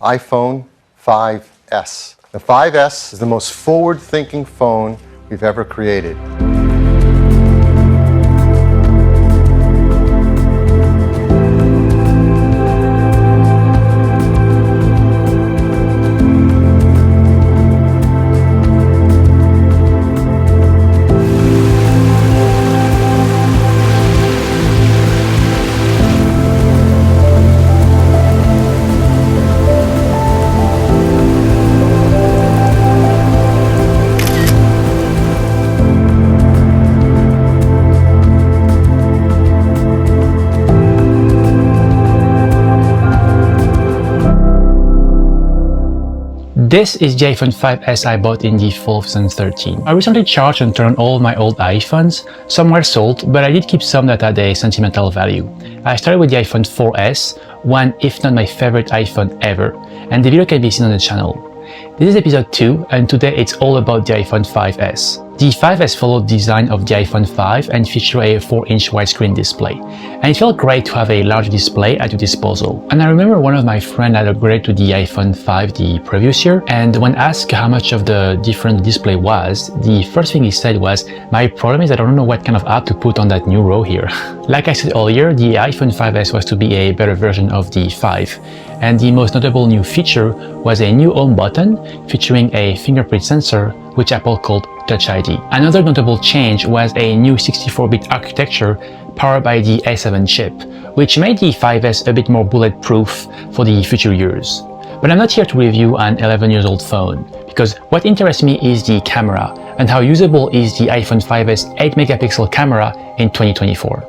iPhone 5S. The 5S is the most forward-thinking phone we've ever created. This is the iPhone 5S I bought in the fall of 2013. I recently charged and turned all my old iPhones. Some were sold, but I did keep some that had a sentimental value. I started with the iPhone 4S, one if not my favorite iPhone ever, and the video can be seen on the channel. This is episode 2, and today it's all about the iPhone 5S. The 5S followed the design of the iPhone 5 and featured a 4-inch widescreen display. And it felt great to have a large display at your disposal. And I remember one of my friends had upgraded to the iPhone 5 the previous year, and when asked how much of the different display was, the first thing he said was, "My problem is I don't know what kind of app to put on that new row here." Like I said earlier, the iPhone 5S was to be a better version of the 5. And the most notable new feature was a new home button featuring a fingerprint sensor, which Apple called Touch ID. Another notable change was a new 64-bit architecture powered by the A7 chip, which made the 5S a bit more bulletproof for the future years. But I'm not here to review an 11-year-old phone, because what interests me is the camera and how usable is the iPhone 5S 8-megapixel camera in 2024.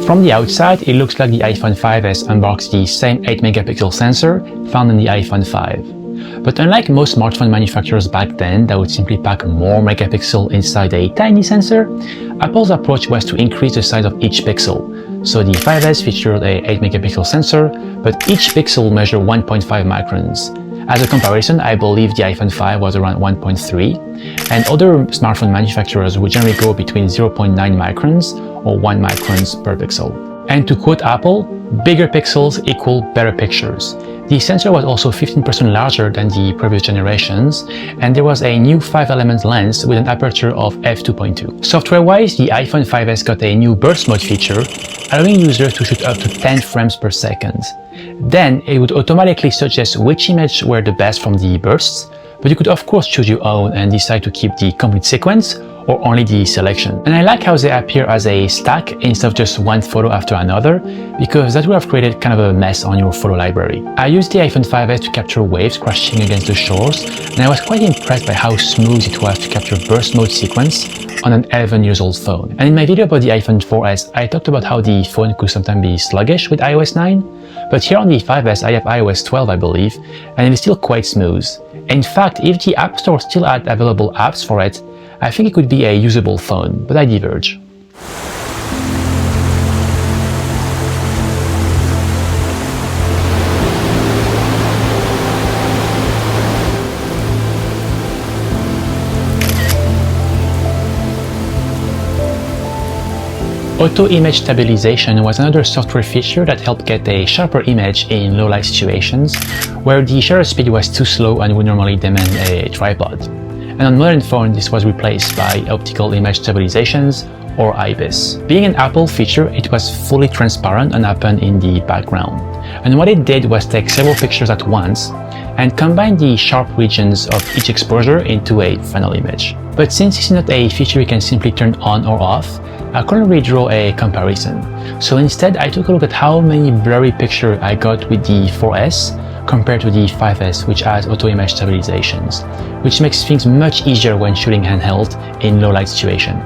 From the outside, it looks like the iPhone 5S embarks the same 8-megapixel sensor found in the iPhone 5. But unlike most smartphone manufacturers back then that would simply pack more megapixel inside a tiny sensor, Apple's approach was to increase the size of each pixel. So the 5S featured a 8-megapixel sensor, but each pixel measured 1.5 microns. As a comparison, I believe the iPhone 5 was around 1.3, and other smartphone manufacturers would generally go between 0.9 microns or 1 microns per pixel. And to quote Apple, bigger pixels equal better pictures. The sensor was also 15% larger than the previous generations, and there was a new 5-element lens with an aperture of f2.2. Software-wise, the iPhone 5S got a new burst mode feature, allowing users to shoot up to 10 frames per second. Then it would automatically suggest which images were the best from the bursts, but you could of course choose your own and decide to keep the complete sequence or only the selection. And I like how they appear as a stack instead of just one photo after another, because that would have created kind of a mess on your photo library. I used the iPhone 5S to capture waves crashing against the shores, and I was quite impressed by how smooth it was to capture burst mode sequence on an 11-year-old phone. And in my video about the iPhone 4S, I talked about how the phone could sometimes be sluggish with iOS 9, but here on the 5S I have iOS 12 I believe, and it is still quite smooth. In fact, if the App Store still had available apps for it, I think it could be a usable phone, but I diverge. Auto image stabilization was another software feature that helped get a sharper image in low light situations, where the shutter speed was too slow and would normally demand a tripod. And on modern phones, this was replaced by optical image stabilizations, or IBIS. Being an Apple feature, it was fully transparent and happened in the background. And what it did was take several pictures at once and combine the sharp regions of each exposure into a final image. But since it's not a feature you can simply turn on or off, I couldn't really draw a comparison. So instead, I took a look at how many blurry pictures I got with the 4S compared to the 5S, which has auto image stabilizations, which makes things much easier when shooting handheld in low light situation.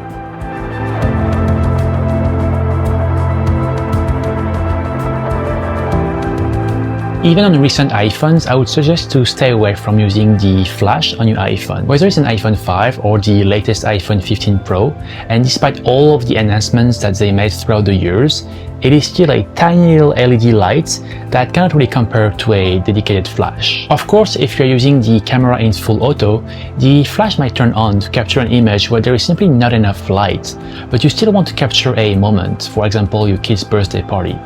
Even on recent iPhones, I would suggest to stay away from using the flash on your iPhone. Whether it's an iPhone 5 or the latest iPhone 15 Pro, and despite all of the enhancements that they made throughout the years, it is still a tiny little LED light that cannot really compare to a dedicated flash. Of course, if you're using the camera in full auto, the flash might turn on to capture an image where there is simply not enough light, but you still want to capture a moment, for example, your kid's birthday party.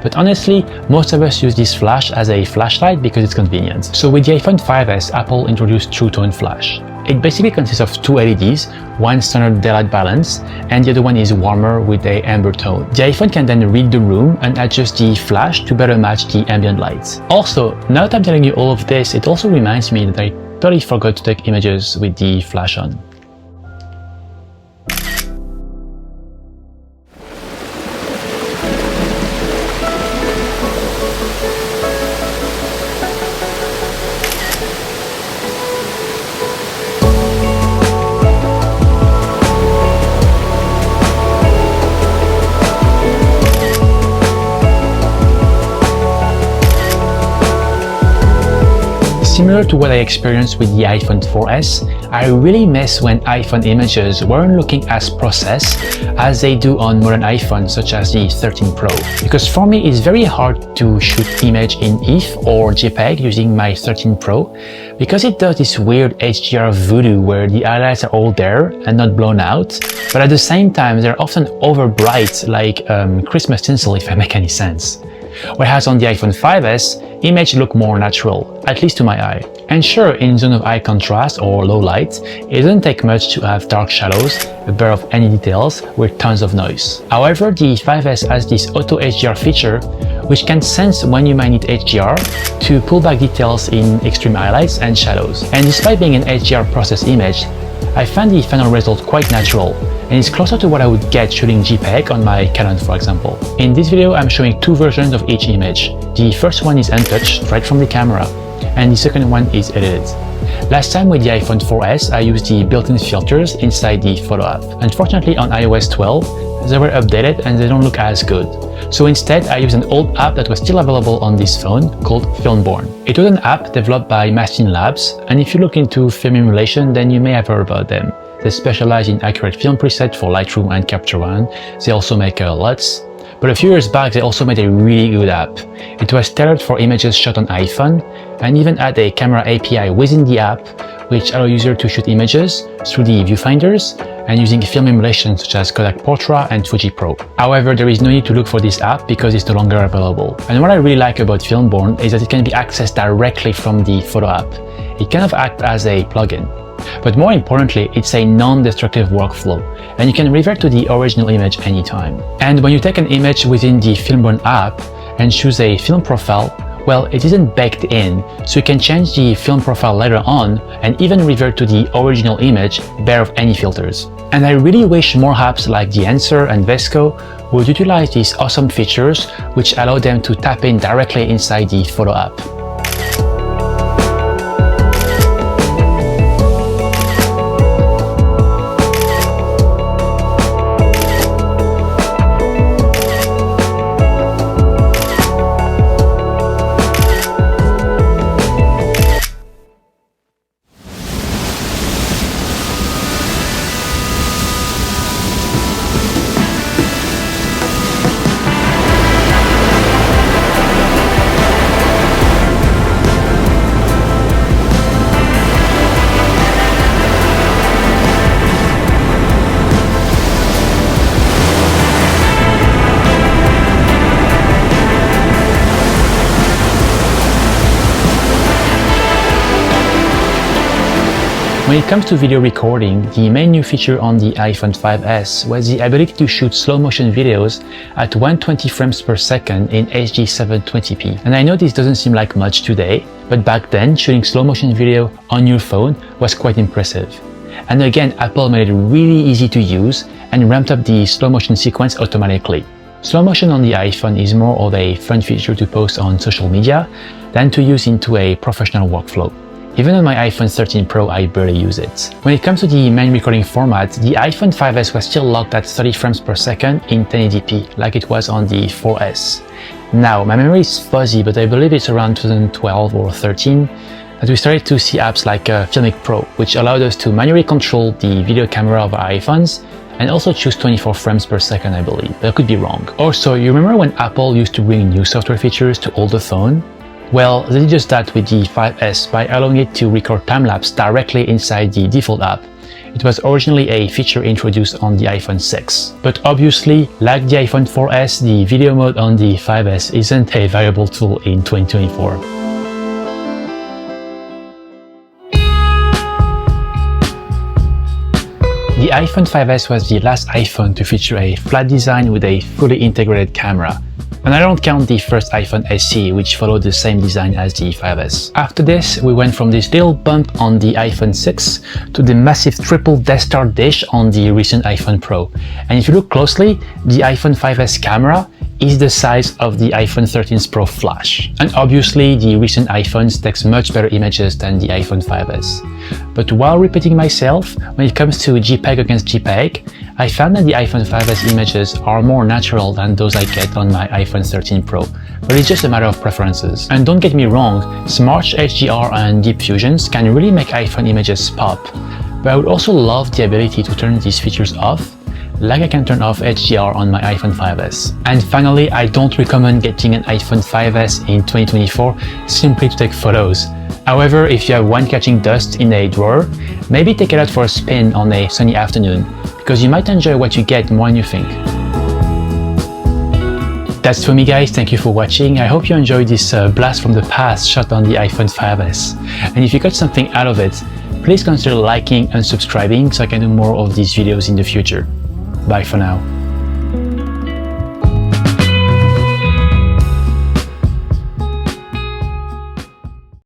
But honestly, most of us use this flash as a flashlight because it's convenient. So with the iPhone 5S, Apple introduced True Tone Flash. It basically consists of two LEDs, one standard daylight balance, and the other one is warmer with a amber tone. The iPhone can then read the room and adjust the flash to better match the ambient lights. Also, now that I'm telling you all of this, it also reminds me that I totally forgot to take images with the flash on. Similar to what I experienced with the iPhone 4S, I really miss when iPhone images weren't looking as processed as they do on modern iPhones such as the 13 Pro. Because for me, it's very hard to shoot image in ETH or JPEG using my 13 Pro because it does this weird HDR voodoo where the highlights are all there and not blown out, but at the same time they're often over bright like Christmas tinsel, if I make any sense. Whereas on the iPhone 5S, images look more natural, at least to my eye. And sure, in zone of high contrast or low light, it doesn't take much to have dark shadows, a blur of any details, with tons of noise. However, the 5S has this auto HDR feature, which can sense when you might need HDR to pull back details in extreme highlights and shadows. And despite being an HDR processed image, I find the final result quite natural, and it's closer to what I would get shooting JPEG on my Canon, for example. In this video, I'm showing two versions of each image. The first one is untouched, straight from the camera, and the second one is edited. Last time with the iPhone 4S, I used the built-in filters inside the photo app. Unfortunately, on iOS 12, they were updated and they don't look as good. So instead, I used an old app that was still available on this phone called Filmborn. It was an app developed by Mastin Labs, and if you look into film emulation, then you may have heard about them. They specialize in accurate film preset for Lightroom and Capture One. They also make LUTs. But a few years back, they also made a really good app. It was tailored for images shot on iPhone, and even had a camera API within the app, which allows users to shoot images through the viewfinders and using film emulation such as Kodak Portra and Fuji Pro. However, there is no need to look for this app because it's no longer available. And what I really like about Filmborn is that it can be accessed directly from the photo app. It kind of acts as a plugin. But more importantly, it's a non-destructive workflow, and you can revert to the original image anytime. And when you take an image within the Filmborn app and choose a film profile, well, it isn't baked in, so you can change the film profile later on and even revert to the original image bare of any filters. And I really wish more apps like DehancerPro and Vesco would utilize these awesome features which allow them to tap in directly inside the photo app. When it comes to video recording, the main new feature on the iPhone 5S was the ability to shoot slow motion videos at 120 frames per second in HD 720p. And I know this doesn't seem like much today, but back then shooting slow motion video on your phone was quite impressive. And again, Apple made it really easy to use and ramped up the slow motion sequence automatically. Slow motion on the iPhone is more of a fun feature to post on social media than to use into a professional workflow. Even on my iPhone 13 Pro, I barely use it. When it comes to the main recording format, the iPhone 5S was still locked at 30 frames per second in 1080p, like it was on the 4S. Now, my memory is fuzzy, but I believe it's around 2012 or 13 that we started to see apps like Filmic Pro, which allowed us to manually control the video camera of our iPhones and also choose 24 frames per second, I believe, but I could be wrong. Also, you remember when Apple used to bring new software features to older phone? Well, they did just that with the 5S by allowing it to record time-lapse directly inside the default app. It was originally a feature introduced on the iPhone 6. But obviously, like the iPhone 4S, the video mode on the 5S isn't a viable tool in 2024. The iPhone 5S was the last iPhone to feature a flat design with a fully integrated camera. And I don't count the first iPhone SE, which followed the same design as the 5S. After this, we went from this little bump on the iPhone 6 to the massive triple Death Star dish on the recent iPhone Pro. And if you look closely, the iPhone 5S camera is the size of the iPhone 13's Pro Flash. And obviously, the recent iPhones takes much better images than the iPhone 5S. But while repeating myself, when it comes to JPEG against JPEG, I found that the iPhone 5S images are more natural than those I get on my iPhone 13 Pro, but it's just a matter of preferences. And don't get me wrong, Smart HDR and Deep Fusions can really make iPhone images pop, but I would also love the ability to turn these features off, like I can turn off HDR on my iPhone 5S. And finally, I don't recommend getting an iPhone 5S in 2024 simply to take photos. However, if you have one catching dust in a drawer, maybe take it out for a spin on a sunny afternoon, because you might enjoy what you get more than you think. That's for me, guys. Thank you for watching. I hope you enjoyed this blast from the past shot on the iPhone 5S. And if you got something out of it, please consider liking and subscribing so I can do more of these videos in the future. Bye for now.